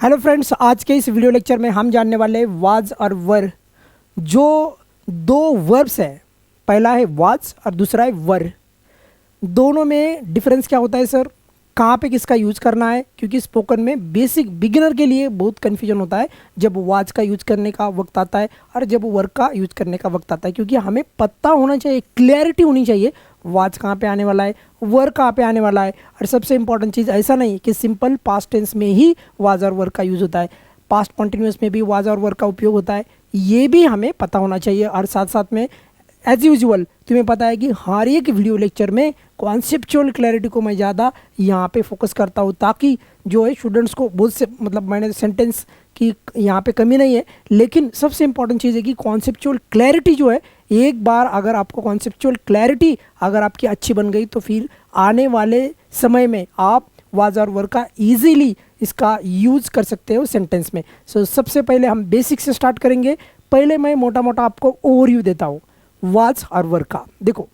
Hello friends, आज के इस वीडियो लेक्चर में हम जानने वाले हैं वाज और वर। जो दो वर्ब्स है, पहला है वाज और दूसरा है वर। दोनों में डिफरेंस क्या होता है सर? कहाँ पे किसका यूज़ करना है? क्योंकि स्पोकन में बेसिक बिगिनर के लिए बहुत कन्फ्यूजन होता है जब वाज का यूज़ करने का वक्त आता है और जब वर का यूज़ करने का वक्त आता है, क्योंकि हमें पता होना चाहिए, क्लैरिटी होनी चाहिए वाज कहाँ पे आने वाला है, वर कहाँ पे आने वाला है। और सबसे इंपॉर्टेंट चीज़ ऐसा नहीं कि सिंपल पास्ट टेंस में ही वाज और वर का यूज़ होता है, पास्ट कॉन्टिन्यूस में भी वाज और वर का उपयोग होता है, ये भी हमें पता होना चाहिए। और साथ साथ में एज यूजुअल तुम्हें पता है कि हर एक वीडियो लेक्चर में कॉन्सेप्चुअल क्लैरिटी को मैं ज़्यादा यहाँ पे फोकस करता हूँ, ताकि जो है स्टूडेंट्स को बहुत से मैंने सेंटेंस की यहाँ पे कमी नहीं है, लेकिन सबसे इंपॉर्टेंट चीज़ है कि कॉन्सेप्चुअल क्लैरिटी जो है, एक बार अगर आपको कॉन्सेप्चुअल क्लैरिटी अगर आपकी अच्छी बन गई तो फिर आने वाले समय में आप वाज और वर का ईजीली इसका यूज़ कर सकते हो सेंटेंस में। सबसे पहले हम बेसिक से स्टार्ट करेंगे। पहले मैं मोटा मोटा आपको ओवरव्यू देता हूँ वाज और वर का। देखो,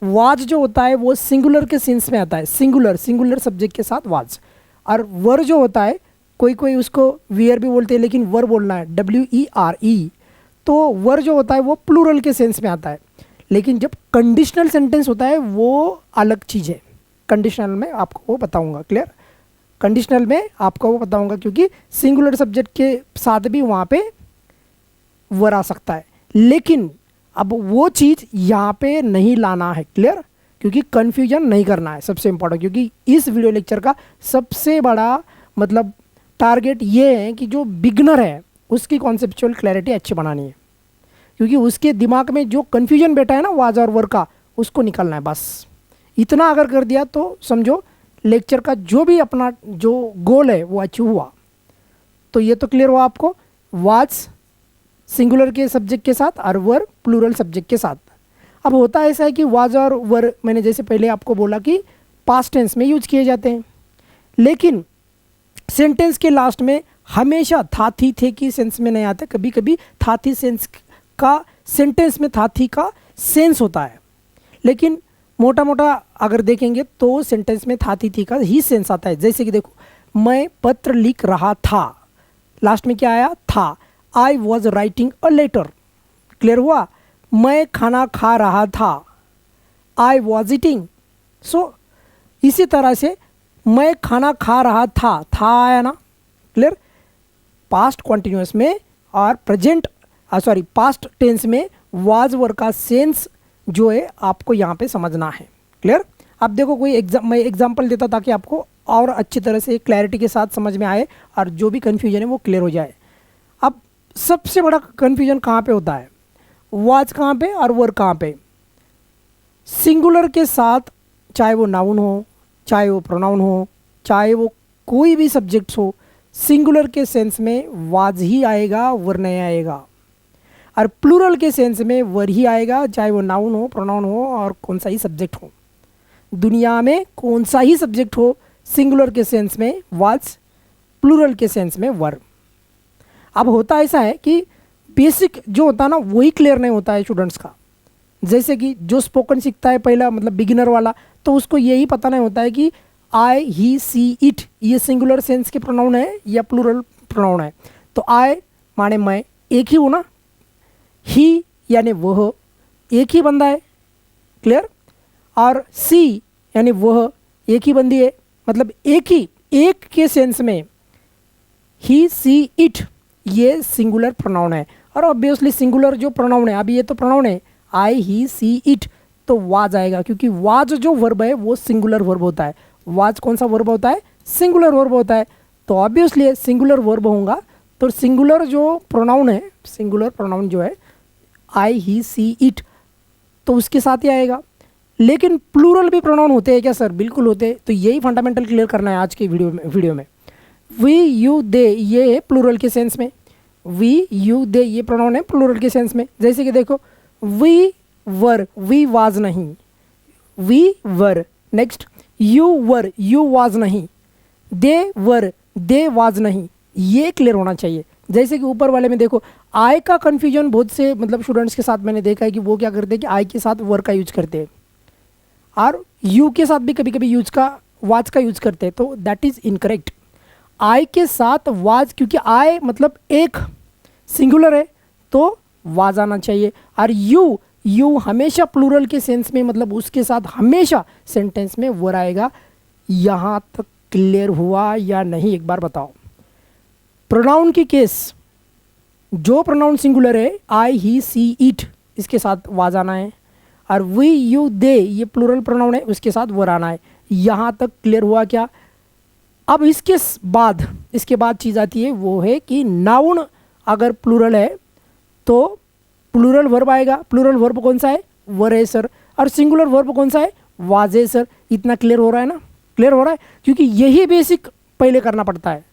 वाज जो होता है वो सिंगुलर के सेंस में आता है, सिंगुलर सब्जेक्ट के साथ वाज। और वर जो होता है, कोई कोई उसको वियर भी बोलते हैं, लेकिन वर बोलना है, WERE। तो वर जो होता है वो प्लूरल के सेंस में आता है, लेकिन जब कंडीशनल सेंटेंस होता है वो अलग चीज़ है। कंडीशनल में आपको वो बताऊंगा, क्लियर? कंडीशनल में आपको वो बताऊंगा, क्योंकि सिंगुलर सब्जेक्ट के साथ भी वहाँ पे वर आ सकता है, लेकिन अब वो चीज़ यहाँ पे नहीं लाना है, क्लियर? क्योंकि कन्फ्यूजन नहीं करना है, सबसे इंपॉर्टेंट। क्योंकि इस वीडियो लेक्चर का सबसे बड़ा टारगेट ये है कि जो बिगनर है उसकी कॉन्सेप्चुअल क्लैरिटी अच्छी बनानी है, क्योंकि उसके दिमाग में जो कन्फ्यूजन बैठा है ना वाज और वर का, उसको निकालना है। बस इतना अगर कर दिया तो समझो लेक्चर का जो भी अपना जो गोल है वो अचीव हुआ। तो ये तो क्लियर हुआ आपको, वाज सिंगुलर के सब्जेक्ट के साथ और वर प्लूरल सब्जेक्ट के साथ। अब होता ऐसा है कि वाज और वर, मैंने जैसे पहले आपको बोला कि पास्ट टेंस में यूज किए जाते हैं, लेकिन सेंटेंस के लास्ट में हमेशा था थी थे की सेंस में नहीं आते। कभी कभी था थी सेंस का सेंटेंस में था थी का सेंस होता है, लेकिन मोटा मोटा अगर देखेंगे तो सेंटेंस में था थी का ही सेंस आता है। जैसे कि देखो, मैं पत्र लिख रहा था, लास्ट में क्या आया? था। I was writing a letter, clear हुआ? मैं खाना खा रहा था, आई वॉज ईटिंग। सो इसी तरह से मैं खाना खा रहा था आया ना, क्लियर? पास्ट कॉन्टिन्यूस में और पास्ट टेंस में वाज वर का सेंस जो है आपको यहाँ पे समझना है, क्लियर? अब देखो, मैं एग्जांपल देता ताकि आपको और अच्छी तरह से क्लैरिटी के साथ समझ में आए और जो भी कन्फ्यूजन है वो क्लियर हो जाए। अब सबसे बड़ा कन्फ्यूजन कहाँ पे होता है? वाज कहाँ पे और वर कहाँ पे? सिंगुलर के साथ, चाहे वो नाउन हो, चाहे वो प्रोनाउन हो, चाहे वो कोई भी सब्जेक्ट्स हो, सिंगुलर के सेंस में वाज ही आएगा, वर नहीं आएगा। और प्लूरल के सेंस में वर ही आएगा, चाहे वो नाउन हो, प्रोनाउन हो और कौन सा ही सब्जेक्ट हो। दुनिया में कौन सा ही सब्जेक्ट हो, सिंगुलर के सेंस में वाज, प्लूरल के सेंस में वर। अब होता ऐसा है कि बेसिक जो होता है ना वही क्लियर नहीं होता है स्टूडेंट्स का। जैसे कि जो स्पोकन सीखता है पहला, बिगिनर वाला, तो उसको यही पता नहीं होता है कि आई, ही, सी, इट ये सिंगुलर सेंस के प्रोनाउन है या प्लूरल प्रोनाउन है। तो आई माने मैं, एक ही हो ना, ही यानी वह एक ही बंदा है, क्लियर? और सी यानी वह एक ही बंदी है, एक के सेंस में ही, सी, इट ये सिंगुलर प्रोनाउन है। और ऑब्वियसली सिंगुलर जो प्रोनाउन है, अभी ये तो प्रोनाउन है आई, ही, सी, इट, तो वाज आएगा, क्योंकि वाज जो वर्ब है वो सिंगुलर वर्ब होता है। वाज कौन सा वर्ब होता है? सिंगुलर वर्ब होता है। तो ऑब्वियसली सिंगुलर वर्ब होगा, तो सिंगुलर जो प्रोनाउन है, सिंगुलर प्रोनाउन जो है आई, ही, सी, इट, तो उसके साथ ही आएगा। लेकिन प्लूरल भी प्रोनाउन होते हैं क्या सर? बिल्कुल होते हैं। तो यही फंडामेंटल क्लियर करना है आज के वीडियो में। वी, यू, दे ये है प्लूरल के सेंस में, वी, यू, दे ये प्रोनाउन है प्लूरल के सेंस में। जैसे कि देखो, वी वर, वी वाज नहीं, we were. Next, you were, you was नहीं, दे वर, दे वाज नहीं। ये क्लियर होना चाहिए। जैसे कि ऊपर वाले में देखो, आई का कन्फ्यूजन बहुत से स्टूडेंट्स के साथ मैंने देखा है कि वो क्या करते हैं कि आई के साथ वर का यूज करते हैं और यू के साथ भी कभी कभी वाज का यूज करते हैं, तो दैट इज़ इनकरेक्ट। आई के साथ वाज, क्योंकि आई मतलब एक सिंगुलर है तो वाज आना चाहिए। और यू हमेशा प्लूरल के सेंस में, मतलब उसके साथ हमेशा सेंटेंस में वर आएगा। यहाँ तक क्लियर हुआ या नहीं, एक बार बताओ। प्रोनाउन की केस, जो प्रोनाउन सिंगुलर है आई ही सी इट, इसके साथ वाज आना है। और वी यू दे, ये प्लूरल प्रोनाउन है, उसके साथ वर आना है। यहाँ तक क्लियर हुआ क्या? अब इसके बाद चीज़ आती है, वो है कि नाउन अगर प्लूरल है तो प्लूरल वर्ब आएगा। प्लूरल वर्ब कौन सा है? वर है सर। और सिंगुलर वर्ब कौन सा है? वाज है सर। इतना क्लियर हो रहा है ना? क्लियर हो रहा है, क्योंकि यही बेसिक पहले करना पड़ता है,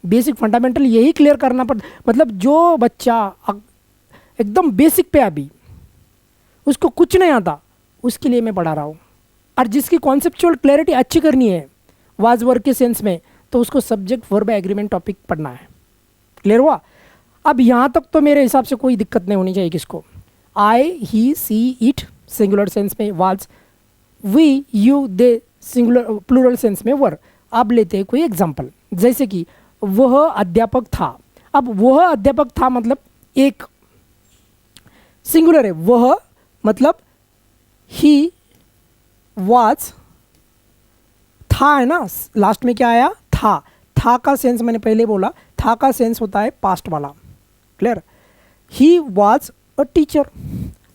बेसिक फंडामेंटल यही क्लियर करना पड़ता। मतलब जो बच्चा एकदम बेसिक पे अभी उसको कुछ नहीं आता, उसके लिए मैं पढ़ा रहा हूँ। और जिसकी कॉन्सेप्चुअल क्लैरिटी अच्छी करनी है वाज वर्ब के सेंस में, तो उसको सब्जेक्ट वर्ब एग्रीमेंट टॉपिक पढ़ना है। क्लियर हुआ? अब यहाँ तक तो मेरे हिसाब से कोई दिक्कत नहीं होनी चाहिए किसको। I he she it singular sense में was, we you they singular plural sense में वर। अब लेते हैं कोई एग्जांपल, जैसे कि वह अध्यापक था। अब वह अध्यापक था मतलब एक सिंगुलर है, वह मतलब ही वाज, था है ना, लास्ट में क्या आया? था का सेंस मैंने पहले बोला, था का सेंस होता है पास्ट वाला। Clear? He was a teacher.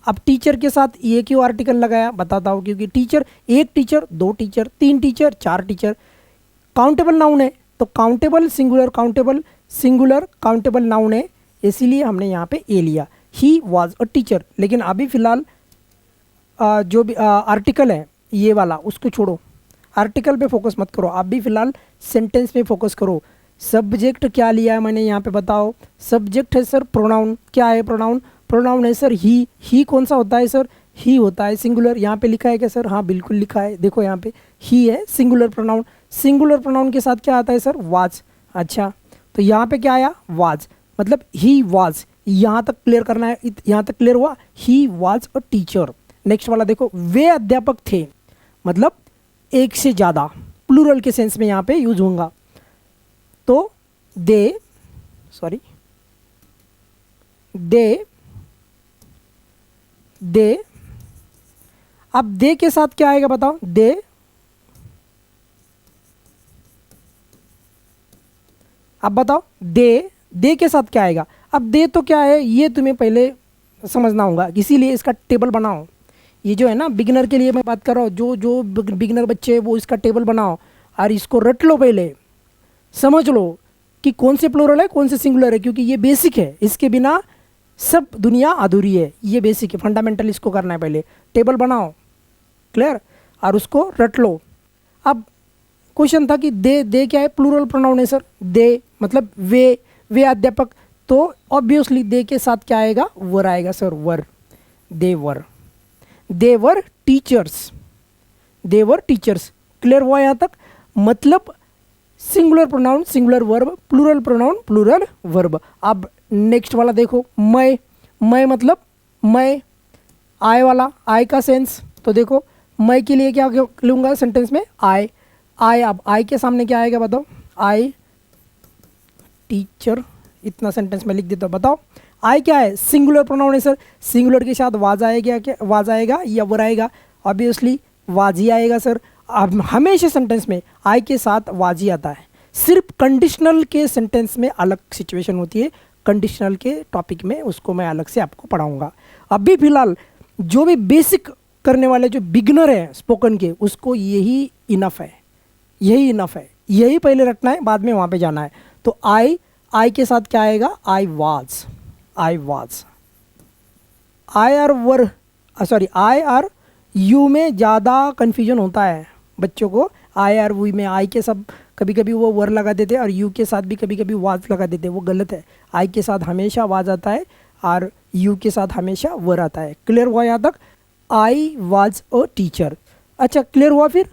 अब टीचर के साथ ये क्यों आर्टिकल लगाया बताता हूँ, क्योंकि टीचर, एक टीचर, दो टीचर, तीन टीचर, चार टीचर, काउंटेबल नाउन है, तो काउंटेबल सिंगुलर काउंटेबल नाउन है, इसीलिए हमने यहाँ पे ए लिया, ही वाज अ टीचर। लेकिन अभी फ़िलहाल जो भी आर्टिकल है ये वाला, उसको छोड़ो, आर्टिकल पे फोकस मत करो, आप भी फ़िलहाल सेंटेंस में फोकस करो। सब्जेक्ट क्या लिया है मैंने यहाँ पे बताओ? सब्जेक्ट है सर प्रोनाउन। क्या है प्रोनाउन? प्रोनाउन है सर ही कौन सा होता है सर? ही होता है सिंगुलर। यहाँ पे लिखा है क्या सर? हाँ बिल्कुल लिखा है, देखो यहाँ पे ही है सिंगुलर प्रोनाउन। सिंगुलर प्रोनाउन के साथ क्या आता है सर? वाज। अच्छा, तो यहाँ पे क्या आया? वाज, मतलब ही वाज। यहाँ तक क्लियर करना है, यहाँ तक क्लियर हुआ? He was a teacher. Next वाला देखो, वे अध्यापक थे, मतलब एक से ज़्यादा, प्लूरल के सेंस में यहाँ पे यूज होगा। तो दे अब दे के साथ क्या आएगा बताओ? अब बताओ दे के साथ क्या आएगा? अब दे तो क्या है ये तुम्हें पहले समझना होगा, इसीलिए इसका टेबल बनाओ। ये जो है ना बिगिनर के लिए मैं बात कर रहा हूँ, जो बिगिनर बच्चे हैं वो इसका टेबल बनाओ और इसको रट लो, पहले समझ लो कि कौन से प्लूरल है कौन से सिंगुलर है, क्योंकि ये बेसिक है, इसके बिना सब दुनिया अधूरी है। ये बेसिक है, फंडामेंटल इसको करना है, पहले टेबल बनाओ। क्लियर? और उसको रट लो। अब क्वेश्चन था कि दे क्या है? प्लूरल प्रोनाउन है सर। दे मतलब वे अध्यापक, तो ऑब्वियसली दे के साथ क्या आएगा? वर आएगा sir, were. They were teachers. Clear हुआ यहाँ तक? मतलब singular pronoun singular verb, plural pronoun plural verb. अब नेक्स्ट वाला देखो, मैं मतलब मैं, आय वाला, आय का सेंस, तो देखो मैं के लिए क्या लूँगा सेंटेंस में? आय। अब आय के सामने क्या आएगा बताओ? आय टीचर, इतना सेंटेंस में लिख देता हूँ। बताओ आय क्या है? सिंगुलर प्रोनाउन है सर। सिंगुलर के साथ वाज आएगा क्या? वाज आएगा या वर आएगा? ऑब्वियसली वाज ही आएगा सर। अब हमेशा सेंटेंस में आय के साथ वाज ही आता है। सिर्फ कंडीशनल के सेंटेंस में अलग सिचुएशन होती है, कंडीशनल के टॉपिक में उसको मैं अलग से आपको पढ़ाऊँगा। अभी फ़िलहाल जो भी बेसिक करने वाले जो बिगनर हैं स्पोकन के, उसको यही इनफ है, यही पहले रखना है, बाद में वहाँ पे जाना है। तो आई के साथ क्या आएगा? I was. आई और यू में ज़्यादा कन्फ्यूजन होता है बच्चों को। आई और वी में आई के सब कभी कभी वो वर लगा देते और यू के साथ भी कभी कभी वाज लगा देते, वो गलत है। आई के साथ हमेशा वाज आता है और यू के साथ हमेशा वर आता है। क्लियर हुआ यहाँ तक? I was a teacher. अच्छा क्लियर हुआ फिर?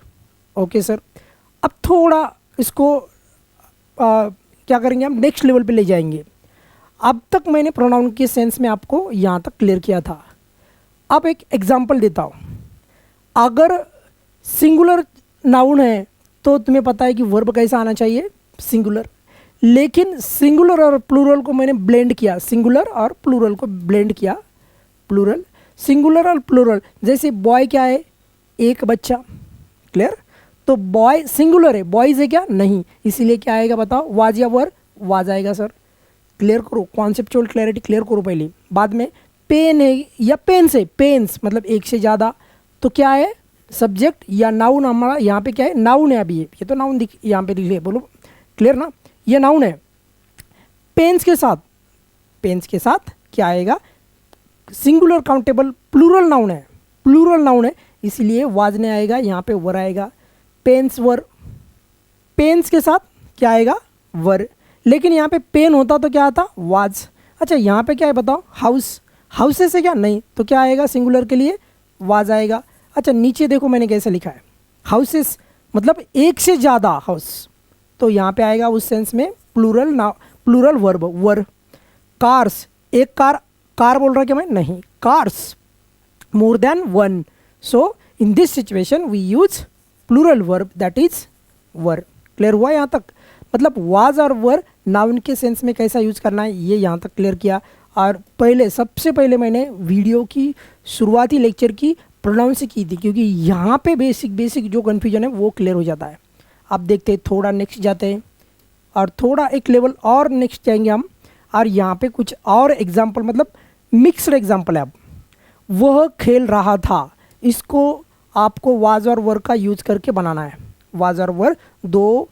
Okay sir. अब थोड़ा इसको क्या करेंगे हम? नेक्स्ट लेवल पे ले जाएंगे। अब तक मैंने प्रोनाउन के सेंस में आपको यहाँ तक क्लियर किया था। अब एक एग्जांपल देता हूँ। अगर सिंगुलर नाउन है तो तुम्हें पता है कि वर्ब कैसा आना चाहिए? सिंगुलर। लेकिन सिंगुलर और प्लूरल को मैंने ब्लेंड किया, सिंगुलर और प्लूरल को ब्लेंड किया, प्लूरल सिंगुलर और प्लूरल। जैसे बॉय क्या है, एक बच्चा, क्लियर। तो बॉय सिंगुलर है, बॉयज़ है क्या, नहीं, इसीलिए क्या आएगा बताओ, वाज या वर, वाज आएगा सर। क्लियर करो, कॉन्सेप्चुअल क्लैरिटी क्लियर करो पहले, बाद में पेन है या पेन्स है, पेन्स मतलब एक से ज़्यादा, तो क्या है सब्जेक्ट या नाउन, हमारा यहाँ पे क्या है, नाउन है। अभी ये तो नाउन दिख यहाँ पे लिखे, बोलो क्लियर ना, ये नाउन है। पेन्स के साथ, पेन्स के साथ क्या आएगा, सिंगुलर काउंटेबल प्लूरल नाउन है, प्लूरल नाउन है, इसलिए वाज ने आएगा, यहाँ पे वर आएगा। पेन्स वर, पेन्स के साथ क्या आएगा, वर। लेकिन यहाँ पे पेन होता तो क्या आता, वाज। अच्छा यहाँ पे क्या है बताओ, हाउस, हाउसेस से क्या, नहीं, तो क्या आएगा, सिंगुलर के लिए वाज आएगा। अच्छा नीचे देखो मैंने कैसे लिखा है, हाउसेस मतलब एक से ज़्यादा हाउस, तो यहाँ पे आएगा उस सेंस में प्लूरल ना, प्लूरल वर्ब, वर। कार्स, एक कार, कार बोल रहा क्या मैं, नहीं, cars more than one, so in this situation we use plural verb that is were. Clear हुआ यहाँ तक, मतलब वाज और वर नाउन के सेंस में कैसा यूज करना है ये यहाँ तक क्लियर किया। और पहले सबसे पहले मैंने वीडियो की शुरुआती लेक्चर की प्रोनाउंस की थी, क्योंकि यहाँ पे बेसिक जो कन्फ्यूजन है वो क्लियर हो जाता है। अब देखते हैं, थोड़ा नेक्स्ट जाते हैं और थोड़ा एक लेवल और नेक्स्ट जाएंगे हम, और यहाँ पे कुछ और एग्जाम्पल, मतलब मिक्सड एग्जाम्पल है। अब वह खेल रहा था, इसको आपको वाज और वर का यूज करके बनाना है। वाज और वर दो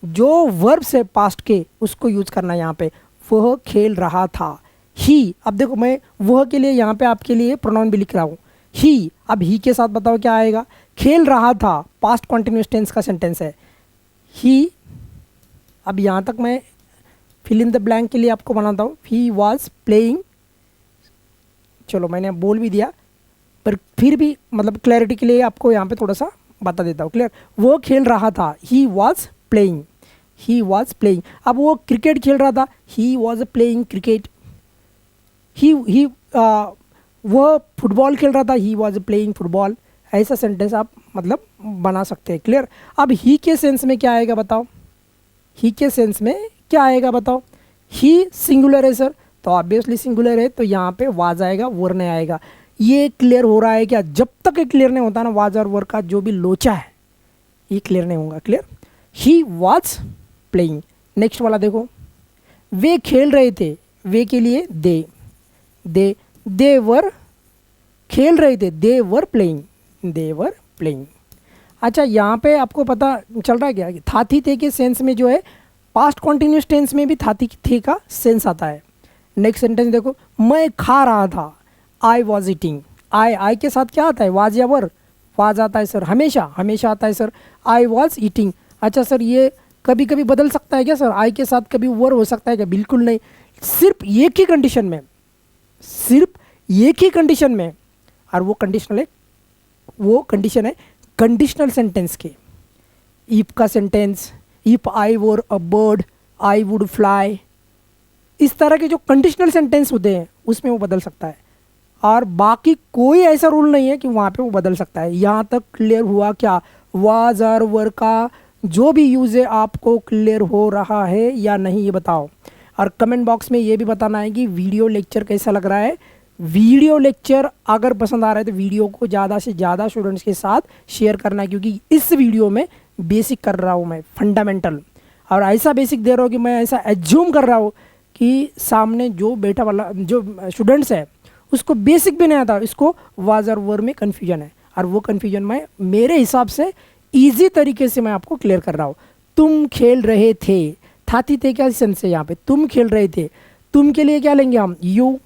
जो वर्ब से पास्ट के उसको यूज करना है यहाँ पे। वह खेल रहा था, ही, अब देखो मैं वह के लिए यहाँ पे आपके लिए प्रोनाउन भी लिख रहा हूँ, ही। अब ही के साथ बताओ क्या आएगा, खेल रहा था, पास्ट कॉन्टिन्यूस टेंस का सेंटेंस है, ही। अब यहाँ तक मैं फिल इन द ब्लैंक के लिए आपको बनाता हूँ, ही वॉज प्लेइंग, चलो मैंने बोल भी दिया, पर फिर भी मतलब क्लैरिटी के लिए आपको यहाँ पे थोड़ा सा बता देता हूँ, क्लियर। वो खेल रहा था, he was playing, he was playing. अब वो क्रिकेट खेल रहा था, ही वॉज प्लेइंग क्रिकेट। ही वह फुटबॉल खेल रहा था, ही वॉज प्लेइंग फुटबॉल। ऐसा सेंटेंस आप मतलब बना सकते हैं, क्लियर। अब ही के सेंस में क्या आएगा बताओ, ही के सेंस में क्या आएगा बताओ, ही सिंगुलर है सर, तो ऑब्वियसली सिंगुलर है, तो यहाँ पे वाज आएगा, वर नहीं आएगा। ये क्लियर हो रहा है क्या, जब तक ये क्लियर नहीं होता ना वाज और वर का जो भी लोचा है ये क्लियर नहीं होगा, clear. He was playing. Next वाला देखो, वे खेल रहे थे, वे के लिए दे वर खेल रहे थे, दे were playing, they were playing. अच्छा यहाँ पे आपको पता चल रहा है क्या, था थी थे के सेंस में जो है पास्ट कॉन्टिन्यूस टेंस में भी था थी थे का सेंस आता है। नेक्स्ट सेंटेंस देखो, मैं खा रहा था, आई वॉज ईटिंग। आई के साथ क्या आता है, वाज या वर, वाज आता है सर, हमेशा आता है सर, आई वॉज ईटिंग। अच्छा सर ये कभी कभी बदल सकता है क्या सर, आई के साथ कभी वर हो सकता है क्या, बिल्कुल नहीं, सिर्फ एक ही कंडीशन में, सिर्फ एक ही कंडीशन में, और वो कंडीशनल है, वो कंडीशन है कंडीशनल सेंटेंस के। इफ का sentence, if I were a bird I would fly, इस तरह के जो कंडीशनल सेंटेंस होते हैं उसमें वो बदल सकता है, और बाकी कोई ऐसा रूल नहीं है कि वहाँ पे वो बदल सकता है। यहाँ तक क्लियर हुआ क्या, वाज और वर का जो भी यूज़ है आपको क्लियर हो रहा है या नहीं ये बताओ। और कमेंट बॉक्स में ये भी बताना है कि वीडियो लेक्चर कैसा लग रहा है। वीडियो लेक्चर अगर पसंद आ रहा है तो वीडियो को ज़्यादा से ज़्यादा स्टूडेंट्स के साथ शेयर करना है, क्योंकि इस वीडियो में बेसिक कर रहा हूँ मैं, फंडामेंटल, और ऐसा बेसिक दे रहा हूँ कि मैं ऐसा एज्यूम कर रहा हूँ कि सामने जो बैठा वाला जो स्टूडेंट्स है उसको बेसिक भी नहीं आता, इसको वाज और वर में कन्फ्यूजन है, और वो कन्फ्यूजन मैं मेरे हिसाब से ईजी तरीके से मैं आपको क्लियर कर रहा हूँ। तुम खेल रहे थे, था थी थे क्या सेंस है यहाँ पे, तुम खेल रहे थे, तुम के लिए क्या लेंगे हम, यू।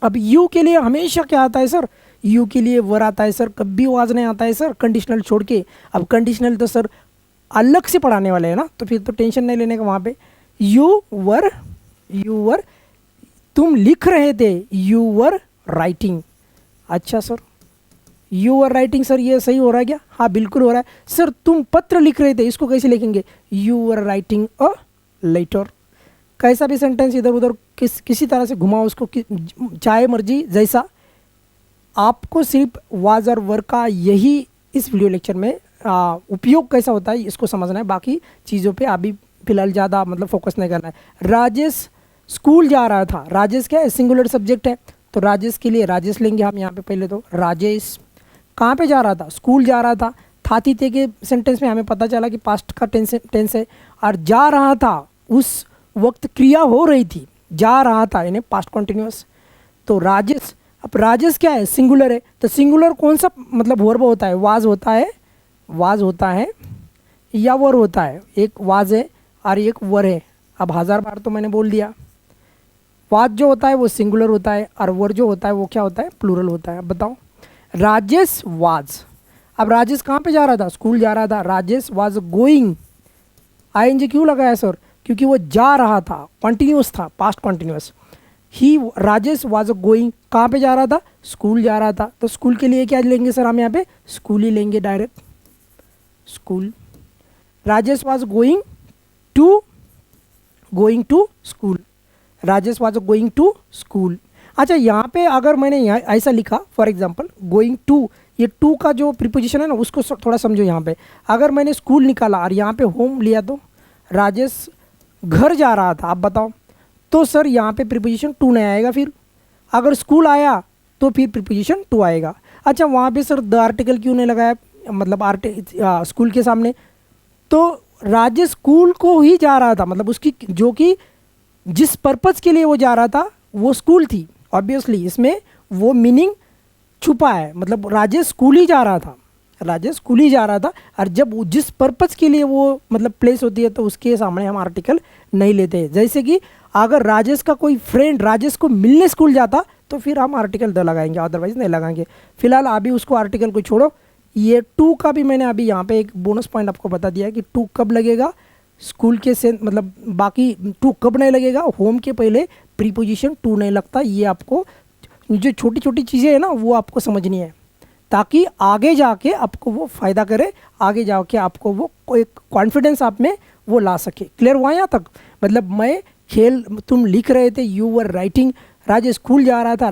अब यू के लिए हमेशा क्या आता है सर, यू के लिए वर आता है सर, कभी वाज नहीं आता है सर, कंडीशनल छोड़ के। अब कंडीशनल तो सर अलग से पढ़ाने वाले हैं ना, तो फिर तो टेंशन नहीं लेने का वहाँ पे। यू वर, तुम लिख रहे थे, यू वर राइटिंग। अच्छा sir you were writing, sir ये सही हो रहा है क्या, हाँ बिल्कुल हो रहा है सर। तुम पत्र लिख रहे थे, इसको कैसे लिखेंगे, you were writing a letter. कैसा भी सेंटेंस इधर उधर किसी तरह से घुमाओ उसको, चाहे मर्जी जैसा, आपको सिर्फ वाज और वर का यही इस वीडियो लेक्चर में उपयोग कैसा होता है इसको समझना है। बाकी चीज़ों पे अभी फिलहाल ज़्यादा मतलब फोकस नहीं करना है। राजेश स्कूल जा रहा था, राजेश क्या है, सिंगुलर सब्जेक्ट है, तो राजेश के लिए राजेश लेंगे हम यहाँ पे पहले। तो राजेश कहाँ पे जा रहा था, स्कूल जा रहा था। था थी थे के सेंटेंस में हमें पता चला कि पास्ट का टेंस है, और जा रहा था उस वक्त क्रिया हो रही थी, जा रहा था यानी पास्ट कॉन्टिन्यूअस। तो राजेश, अब राजेश क्या है, सिंगुलर है, तो सिंगुलर कौन सा मतलब वर्ब होता है, वाज होता है, वाज होता है या वर होता है। एक वाज है और एक वर है। अब 1000 बार तो मैंने बोल दिया, वाज जो होता है वो सिंगुलर होता है और वर जो होता है वो क्या होता है, प्लूरल होता है। अब बताओ, राजेश वाज, अब राजेश कहाँ पे जा रहा था, स्कूल जा रहा था। राजेश वाज गोइंग, आईएनजी क्यों लगाया सर, क्योंकि वो जा रहा था, कॉन्टिन्यूस था, past continuous. He Rajesh was going, कहाँ पे जा रहा था, स्कूल जा रहा था। तो स्कूल के लिए क्या लेंगे सर हम यहाँ पे, स्कूल ही लेंगे direct, school. Rajesh was going to school, Rajesh was going to school. अच्छा, यहाँ पे अगर मैंने यहाँ ऐसा लिखा फॉर एग्जांपल गोइंग टू, ये टू का जो प्रीपोजिशन है ना उसको थोड़ा समझो। यहाँ पे अगर मैंने स्कूल निकाला और यहाँ पे होम लिया तो राजेश घर जा रहा था, आप बताओ, तो सर यहाँ पे प्रीपोजिशन टू नहीं आएगा। फिर अगर स्कूल आया तो फिर प्रीपोजिशन टू आएगा। अच्छा, वहाँ पे सर द आर्टिकल क्यों नहीं लगाया, मतलब स्कूल के सामने, तो राजेश स्कूल को ही जा रहा था, मतलब उसकी जो कि जिस पर्पज़ के लिए वो जा रहा था वो स्कूल थी। ऑब्वियसली इसमें वो मीनिंग छुपा है, मतलब राजेश स्कूल ही जा रहा था, राजेश स्कूल ही जा रहा था। और जब जिस पर्पज़ के लिए वो मतलब प्लेस होती है तो उसके सामने हम आर्टिकल नहीं लेते हैं। जैसे कि अगर राजेश का कोई फ्रेंड राजेश को मिलने स्कूल जाता तो फिर हम आर्टिकल द लगाएंगे, अदरवाइज नहीं लगाएंगे। फिलहाल अभी उसको आर्टिकल को छोड़ो। ये टू का भी मैंने अभी यहाँ पे एक बोनस पॉइंट आपको बता दिया है कि टू कब लगेगा, स्कूल के सेंस मतलब बाकी टू कब नहीं लगेगा, होम के पहले प्रीपोजिशन टू नहीं लगता। ये आपको जो छोटी छोटी चीज़ें हैं ना वो आपको समझनी है, ताकि आगे जाके आपको वो फ़ायदा करे, आगे जाके आपको वो एक कॉन्फिडेंस आप में वो ला सके। क्लियर हुआ यहाँ तक, मतलब मैं खेल, तुम लिख रहे थे, you were writing, Rajesh school जा रहा था,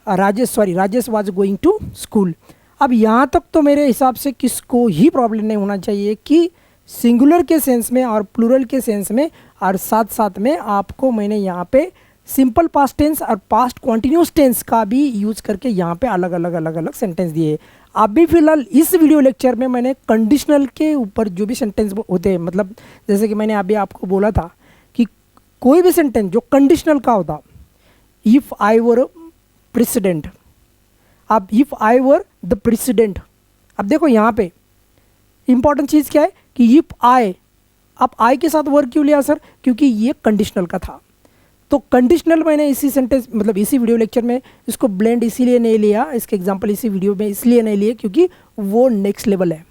Rajesh was going to school. अब यहाँ तक तो मेरे हिसाब से किसको ही प्रॉब्लम नहीं होना चाहिए कि सिंगुलर के सेंस में और प्लूरल के सेंस में, और साथ साथ में आपको मैंने यहाँ पे सिंपल पास्ट टेंस और पास्ट कॉन्टिन्यूस टेंस का भी यूज़ करके यहाँ पे अलग अलग सेंटेंस दिए। अभी फिलहाल इस वीडियो लेक्चर में मैंने कंडीशनल के ऊपर जो भी सेंटेंस होते हैं, मतलब जैसे कि मैंने अभी आपको बोला था कि कोई भी सेंटेंस जो कंडीशनल का होता, इफ़ आई वर प्रेसिडेंट, अब if I were the president, अब देखो यहाँ पे इंपॉर्टेंट चीज़ क्या है कि इफ़ आई, अब आई के साथ वर्ड क्यों लिया सर, क्योंकि ये कंडीशनल का था। तो कंडीशनल मैंने इसी सेंटेंस मतलब इसी वीडियो लेक्चर में इसको ब्लेंड इसीलिए नहीं लिया, इसके एग्जांपल इसी वीडियो में इसलिए नहीं लिए क्योंकि वो नेक्स्ट लेवल है,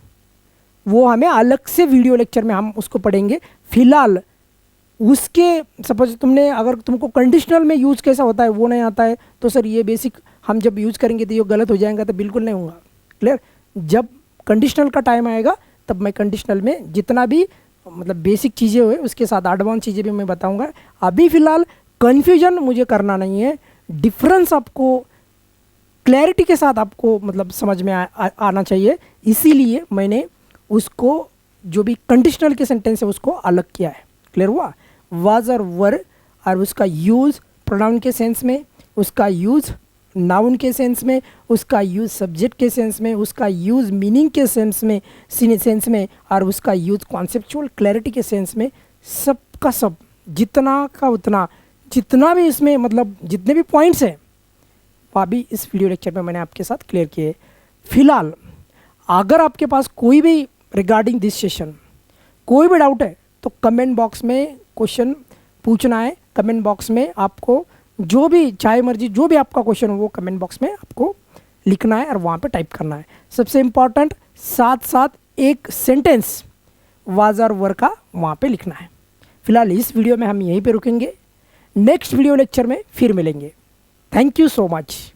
वो हमें अलग से वीडियो लेक्चर में हम उसको पढ़ेंगे। फिलहाल उसके सपोज तुमने, अगर तुमको कंडीशनल में यूज़ कैसा होता है वो नहीं आता है तो सर ये बेसिक हम जब यूज़ करेंगे तो ये गलत हो जाएगा, तो बिल्कुल नहीं होगा। क्लियर, जब कंडीशनल का टाइम आएगा तब मैं कंडीशनल में जितना भी मतलब बेसिक चीज़ें हुए उसके साथ एडवांस चीज़ें भी मैं बताऊंगा। अभी फ़िलहाल कन्फ्यूजन मुझे करना नहीं है, डिफरेंस आपको क्लैरिटी के साथ आपको मतलब समझ में आना चाहिए, इसीलिए मैंने उसको जो भी कंडीशनल के सेंटेंस है उसको अलग किया है। क्लियर हुआ, वाज और वर, और उसका यूज़ प्रोनाउन के सेंस में, उसका यूज़ नाउन के सेंस में, उसका यूज़ सब्जेक्ट के सेंस में, उसका यूज़ मीनिंग के सेंस में और उसका यूज़ कॉन्सेप्चुअल क्लैरिटी के सेंस में, सब का सब जितना का उतना, जितना भी इसमें मतलब जितने भी पॉइंट्स हैं वो अभी इस वीडियो लेक्चर में मैंने आपके साथ क्लियर किए। फिलहाल अगर आपके पास कोई भी रिगार्डिंग दिस सेशन कोई भी डाउट है तो कमेंट बॉक्स में क्वेश्चन पूछना है। कमेंट बॉक्स में आपको जो भी चाहे मर्जी जो भी आपका क्वेश्चन हो वो कमेंट बॉक्स में आपको लिखना है और वहाँ पे टाइप करना है। सबसे इम्पॉर्टेंट साथ साथ एक सेंटेंस वाज और वर का वहाँ पे लिखना है। फिलहाल इस वीडियो में हम यहीं पे रुकेंगे, नेक्स्ट वीडियो लेक्चर में फिर मिलेंगे। Thank you so much.